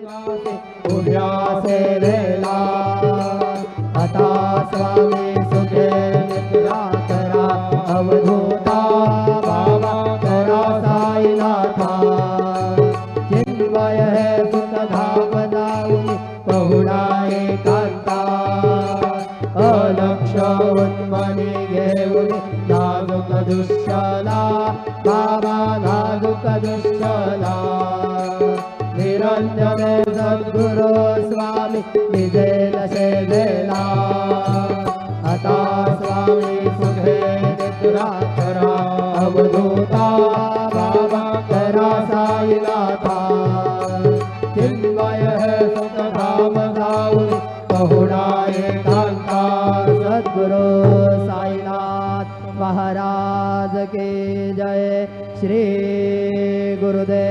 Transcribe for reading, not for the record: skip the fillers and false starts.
उभ्या सेवेला आता स्वामी सुखे निद्रा करा अवधूता बाबा करा साईनाथा चिन्मय है सुख धाम जाऊन पहुडा एकांता अलक्ष उन्मनी घेऊन नाजुक दुष्टला बाबा नाजुक दुष्टला निरंजने सद्गुरु स्वामी निजेल सेवेला आता स्वामी सुखे निद्रा करा अवधूता बाबा करा साईनाथा चिन्मय है सुख धाम जाऊन पहुडा एकांता सद्गुरु साईनाथ महाराज के जय श्री गुरुदेव।